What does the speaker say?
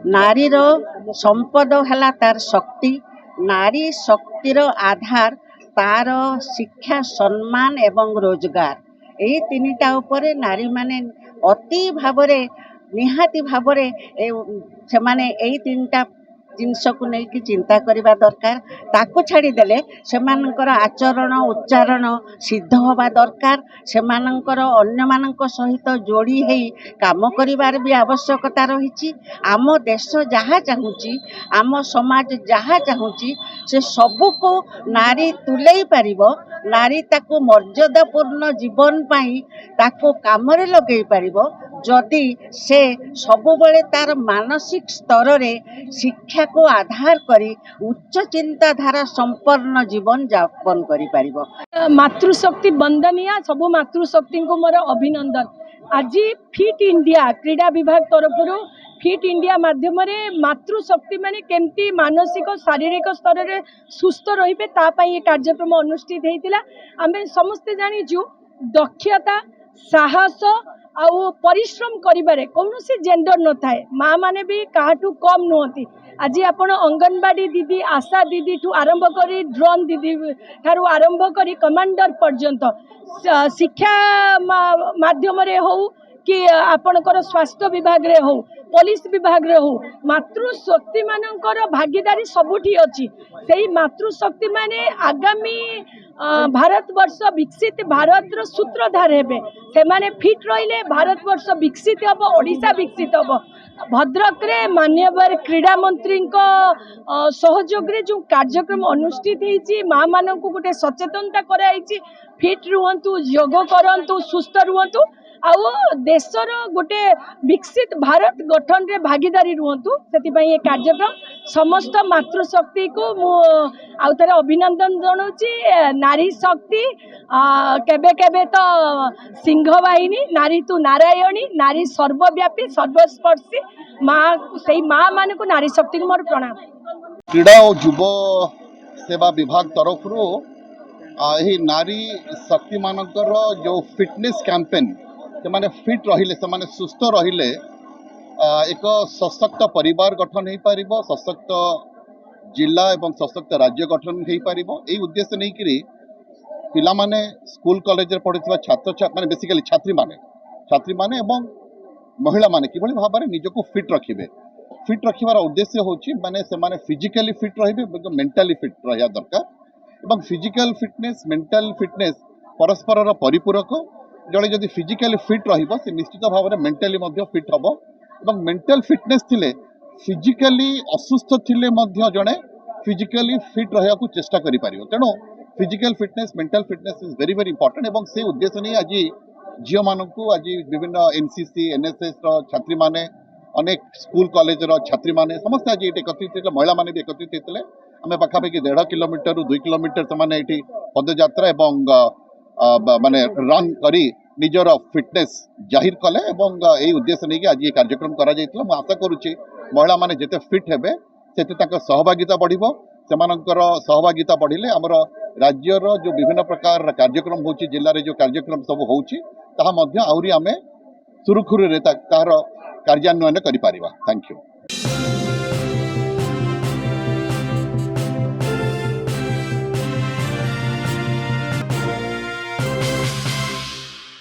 नारीर संपद है तार शक्ति। नारी शक्तिर आधार तार शिक्षा सम्मान एवं रोजगार यही तीनटा उपरे नारी माने अति भावरे निहाती भावरे से माने यही तीनटा जिनस को लेकिन चिंता करने दरकार। ताकू छाड़देले से आचरण उच्चारण सिद्ध हवा दरकार। से अन्य सहित जोड़ी है काम करिवार भी आवश्यकता रही। आम देश जहाँ चाहूँगी आम समाज जहाँ चाहूँगी से सबू को नारी तुले पारिबो। नारी ताकू मर्यादापूर्ण जीवन पाई ताकू कामरे लगे पारिबो जदि से सबुबले तार मानसिक स्तर रे शिक्षा को आधार करी उच्च चिंताधारा संपन्न जीवन यापन करि पारिबो। मातृशक्ति वंदनीय सबु मातृशक्ति को मोर अभिनंदन। आज फिट इंडिया क्रीडा विभाग तरफ फिट इंडिया माध्यम मातृशक्ति माने केमती मानसिक शारीरिक स्तर रे सुस्थ रहिबे तापाई ये कार्यक्रम अनुष्ठित होइतिला। आमे समस्ते जानिजु दक्षता साहस आउ परिश्रम करिबारे कौनसी जेंडर न थाए। माँ माने भी काहाठू कम नुहति। आज आपण अंगनवाड़ी दीदी आशा दीदी ठू आरंभ करी ड्रोन दीदी ठारू आरंभ करी कमांडर पर्यंत शिक्षा माध्यम रे हो कि आपणकर स्वास्थ्य विभाग रे हो पुलिस विभाग रे हो मातृशक्ति मानकर भागीदारी सबुठी अछि। सेही मातृशक्ति माने आगामी भारत वर्ष विकसित भारत रो सूत्रधार हेबे। से माने फिट रहिले भारत वर्ष विकसित हब ओडिशा विकसित हब। भद्रक रे मान्यवर क्रीडा मंत्री सहयोग रे जो कार्यक्रम अनुष्ठित होईची माँ मानक गोटे सचेतनता कराई फिट रुहतु योग करंतु सुस्थ रुहतु आउ देशर गोटे विकसित भारत गठन रे भागीदारी रुहतु। से ये कार्यक्रम समस्त मातृशक्ति को मु आउथरे अभिनंदन जनाऊँगी। नारी शक्ति केबे केबे तो सिंह वाहिनी नारी तू नारायणी नारी सर्वव्यापी सर्वस्पर्शी माँ से माँ मान को नारी शक्ति को मोर प्रणाम। क्रीड़ा और युव सेवा विभाग तरफ नारी शक्ति मानकर जो फिटनेस कैंपेन से माने फिट रहिले से माने सुस्थ रहिले एक सशक्त परिवार गठन हो पार सशक्त जिला एवं सशक्त राज्य गठन हो पार। यही उद्देश्य नहीं कि पिला माने स्कूल कॉलेज रे पढ़ुवा छात्र माने बेसिकली छात्री माने एवं महिला माने किभली भाव में निजको फिट रखिबे। फिट रखिबार उद्देश्य होची माने से माने फिजिकली फिट रहिबे मेंटली फिट रहिया दरकार। एवं फिजिकल फिटनेस मेंटल फिटनेस परस्पर परिपूरक। जड़े जदि फिजिकली फिट रहिबो से निश्चित भाव में मेंटली मध्य फिट हबो एवं मेंटल फिटनेस थिले फिजिकली असुस्थ थिले मध्य जड़े फिजिकली फिट रहिया को चेष्टा करि पारिबो। तेणु physical fitness mental fitness is very very important. एवं से उद्देश्य नहीं आज झील मानू आज विभिन्न एनसीसी एनएसएस छात्री माने अनेक स्कूल कॉलेज छात्री माने समस्त आज ये एकत्रित होते महिला माने भी एकत्रित होते आम पाखापाखि 1.5 किलोमीटर 2 किलोमीटर से पदयात्रा एवं माने रन करी निजर फिटनेस जाहिर कले एवं यही उद्देश्य नहीं कि आज ये कार्यक्रम करा जायतिला। मु आशा करुच्ची महिला माने जेते फिट हेबे सेते तांकर सहभागिता बढ़िबो। सेमानकर सहभागिता बढ़िले आमर राज्यर जो विभिन्न प्रकार कार्यक्रम होची जिल्ला रे जो कार्यक्रम सब होची ताहा मध्य आउरी आमे सुरुखुरु रे तार कार्यान्वयन करि पारिबा। Thank you.